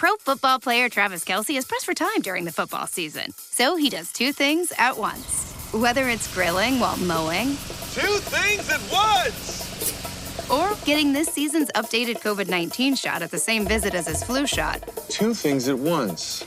Pro Football player Travis Kelce is pressed for time during the football season. So he does two things at once. Whether it's grilling while mowing. Two things at once! Or getting this season's updated COVID-19 shot at the same visit as his flu shot. Two things at once.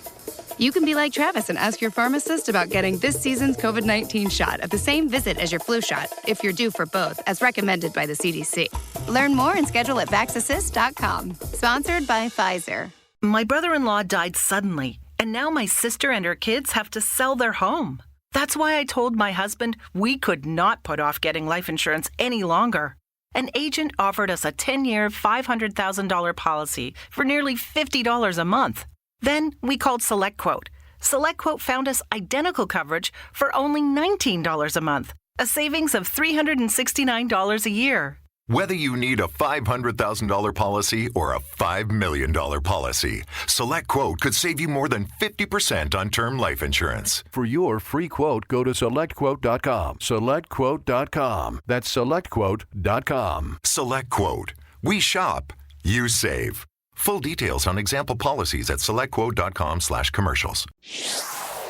You can be like Travis and ask your pharmacist about getting this season's COVID-19 shot at the same visit as your flu shot, if you're due for both, as recommended by the CDC. Learn more and schedule at vaxassist.com. Sponsored by Pfizer. My brother-in-law died suddenly, and now my sister and her kids have to sell their home. That's why I told my husband we could not put off getting life insurance any longer. An agent offered us a 10-year, $500,000 policy for nearly $50 a month. Then we called SelectQuote. SelectQuote found us identical coverage for only $19 a month, a savings of $369 a year. Whether you need a $500,000 policy or a $5 million policy, SelectQuote could save you more than 50% on term life insurance. For your free quote, go to SelectQuote.com. SelectQuote.com. That's SelectQuote.com. SelectQuote. We shop. You save. Full details on example policies at SelectQuote.com/commercials.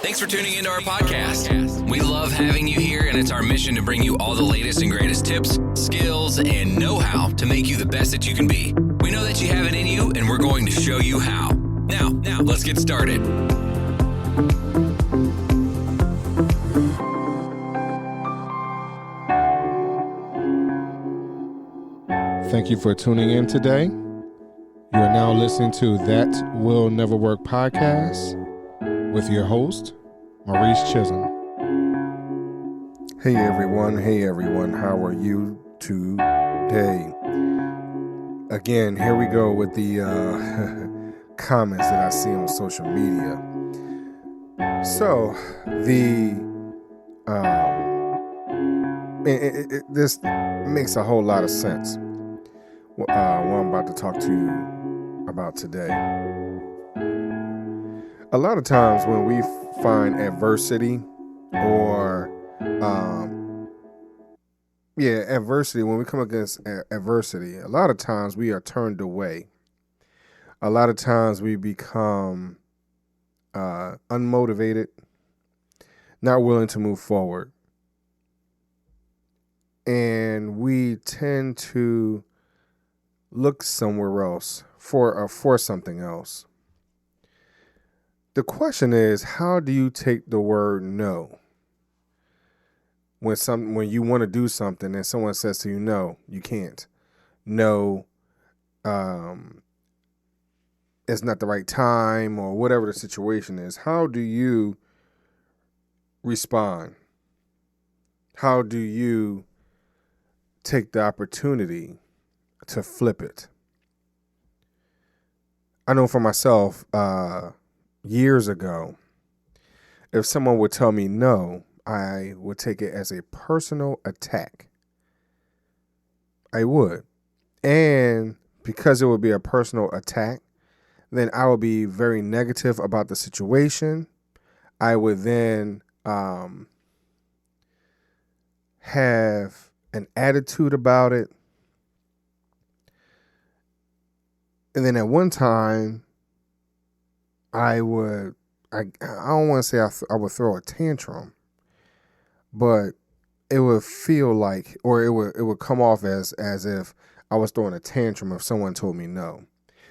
Thanks for tuning into our podcast. We love having you here, and it's our mission to bring you all the latest and greatest tips, skills, and know-how to make you the best that you can be. We know that you have it in you, and we're going to show you how. Now, let's get started. Thank you for tuning in today. You are now listening to That Will Never Work Podcast with your host, Maurice Chisholm. Hey everyone, how are you today? Again, here we go with the comments that I see on social media. So, this makes a whole lot of sense. What I'm about to talk to you about today. A lot of times when we find adversity or adversity, when we come against adversity, a lot of times we are turned away. A lot of times we become unmotivated, not willing to move forward. And we tend to look somewhere else for something else. The question is, how do you take the word no? When you want to do something and someone says to you, no, you can't. No, it's not the right time, or whatever the situation is. How do you respond? How do you take the opportunity to flip it? I know for myself, years ago, if someone would tell me no, I would take it as a personal attack. I would. And because it would be a personal attack, then I would be very negative about the situation. I would then have an attitude about it. And then at one time, I don't want to say I would throw a tantrum, but it would feel like, or it would come off as if I was throwing a tantrum if someone told me no.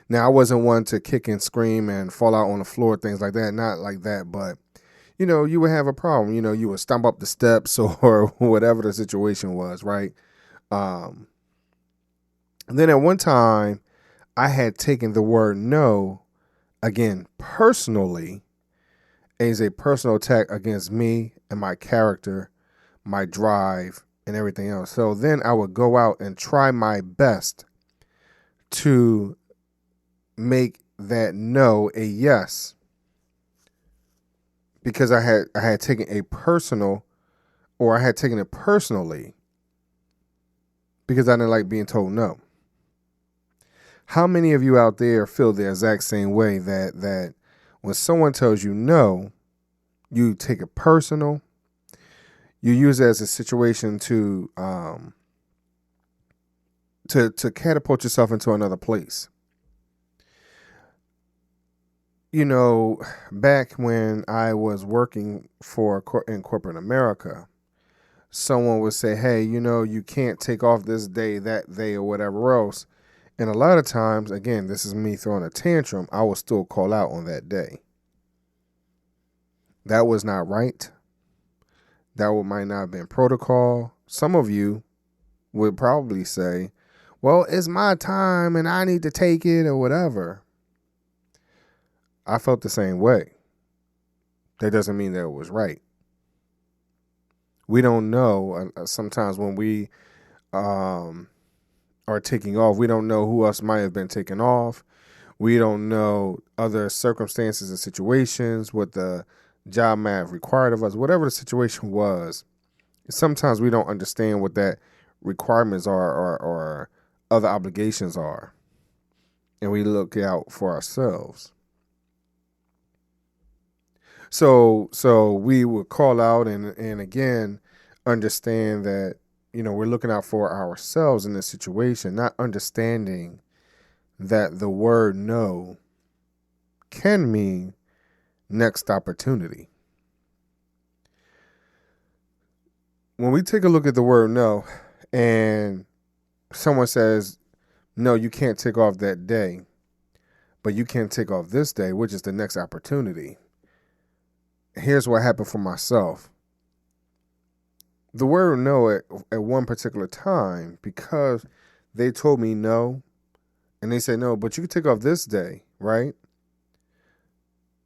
Now, I wasn't one to kick and scream and fall out on the floor, things like that, not like that, but you would have a problem. You would stomp up the steps or whatever the situation was, right? And then at one time, I had taken the word no, again, personally, as a personal attack against me and my character, my drive, and everything else. So then I would go out and try my best to make that no a yes, because I had taken it personally, because I didn't like being told no. How many of you out there feel the exact same way, that when someone tells you no, you take it personal, you use it as a situation to catapult yourself into another place? back when I was working in corporate America, someone would say, hey, you can't take off this day, that day, or whatever else. And a lot of times, again, this is me throwing a tantrum, I will still call out on that day. That was not right. That might not have been protocol. Some of you would probably say, well, it's my time and I need to take it or whatever. I felt the same way. That doesn't mean that it was right. We don't know. Sometimes when we are taking off, we don't know who else might have been taken off. We don't know other circumstances and situations, what the job might have required of us, whatever the situation was. Sometimes we don't understand what that requirements are or other obligations are. And we look out for ourselves. So we would call out and again, understand that, we're looking out for ourselves in this situation, not understanding that the word no can mean next opportunity. When we take a look at the word no and someone says, no, you can't take off that day, but you can take off this day, which is the next opportunity. Here's what happened for myself. The word no at one particular time, because they told me no, and they said, no, but you can take off this day, right?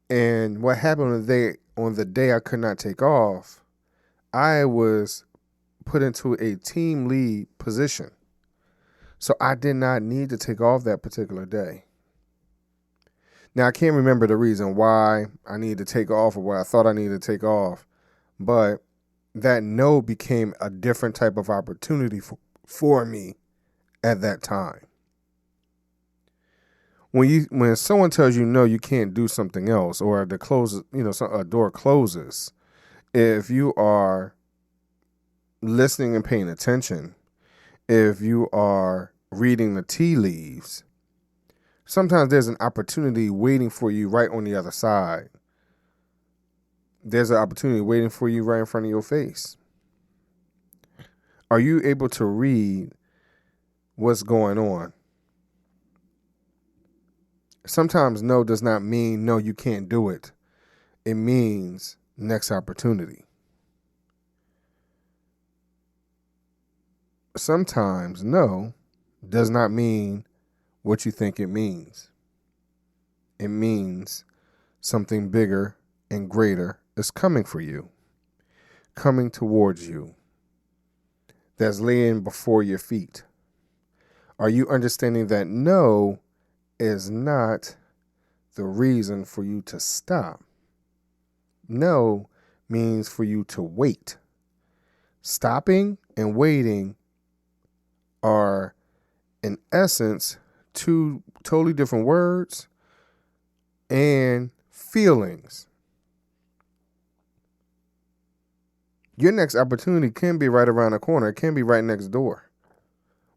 And what happened on the day I could not take off, I was put into a team lead position. So I did not need to take off that particular day. Now, I can't remember the reason why I needed to take off or what I thought I needed to take off, but that no became a different type of opportunity for me at that time. When someone tells you no, you can't do something else, or a door closes, if you are listening and paying attention, if you are reading the tea leaves, sometimes there's an opportunity waiting for you right on the other side. There's an opportunity waiting for you right in front of your face. Are you able to read what's going on? Sometimes no does not mean no, you can't do it. It means next opportunity. Sometimes no does not mean what you think it means. It means something bigger and greater is coming for you, coming towards you, that's laying before your feet. Are you understanding that no is not the reason for you to stop? No means for you to wait. Stopping and waiting are, in essence, two totally different words and feelings. Your next opportunity can be right around the corner. It can be right next door.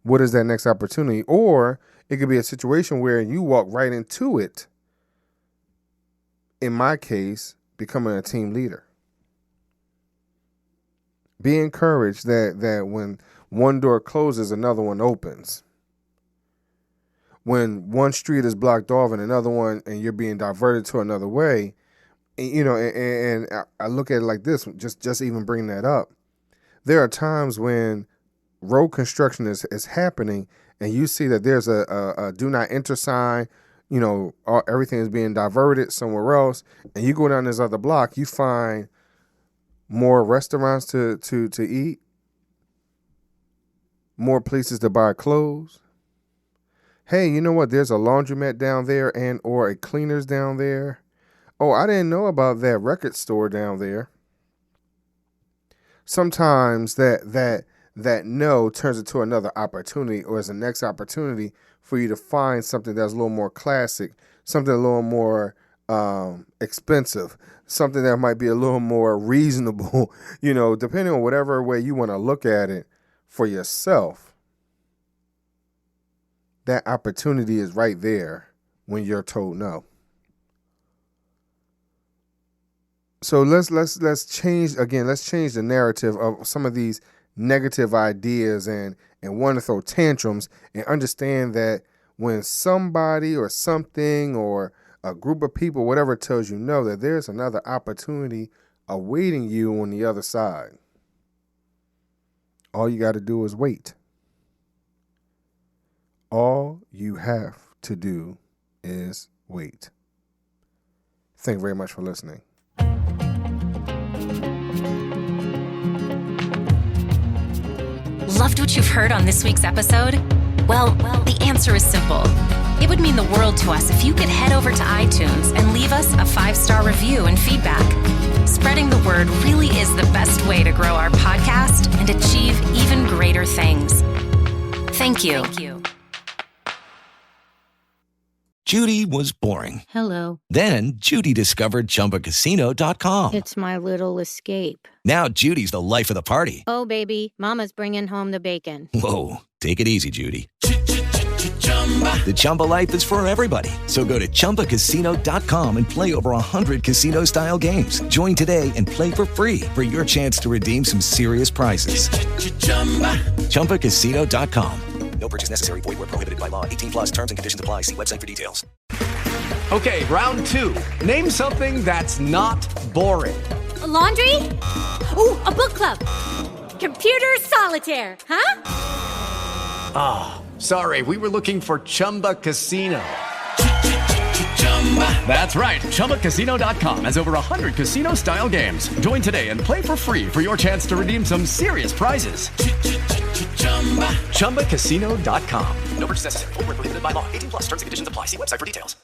What is that next opportunity? Or it could be a situation where you walk right into it. In my case, becoming a team leader. Be encouraged that when one door closes, another one opens. When one street is blocked off and another one, and you're being diverted to another way, and I look at it like this, just even bringing that up. There are times when road construction is happening and you see that there's a do not enter sign, everything is being diverted somewhere else, and you go down this other block, you find more restaurants to eat, more places to buy clothes. Hey, you know what? There's a laundromat down there or a cleaners down there. Oh, I didn't know about that record store down there. Sometimes that no turns into another opportunity, or is the next opportunity for you to find something that's a little more classic, something a little more expensive, something that might be a little more reasonable, depending on whatever way you want to look at it for yourself. That opportunity is right there when you're told no. So let's change again. Let's change the narrative of some of these negative ideas and want to throw tantrums, and understand that when somebody or something or a group of people, whatever, tells you no, that there's another opportunity awaiting you on the other side. All you got to do is wait. All you have to do is wait. Thank you very much for listening. Loved what you've heard on this week's episode? Well, the answer is simple. It would mean the world to us if you could head over to iTunes and leave us a 5-star review and feedback. Spreading the word really is the best way to grow our podcast and achieve even greater things. Thank you. Judy was boring. Hello. Then Judy discovered ChumbaCasino.com. It's my little escape. Now Judy's the life of the party. Oh, baby, mama's bringing home the bacon. Whoa, take it easy, Judy. The Chumba life is for everybody. So go to ChumbaCasino.com and play over 100 casino-style games. Join today and play for free for your chance to redeem some serious prizes. ChumbaCasino.com. No purchase necessary. Void where prohibited by law. 18+ terms and conditions apply. See website for details. Okay, round 2. Name something that's not boring. A laundry? Ooh, a book club. Computer solitaire, huh? Ah, sorry. We were looking for Chumba Casino. That's right. ChumbaCasino.com has over 100 casino-style games. Join today and play for free for your chance to redeem some serious prizes. ChumbaCasino.com. No purchase necessary. Void where prohibited by law. 18+ terms and conditions apply. See website for details.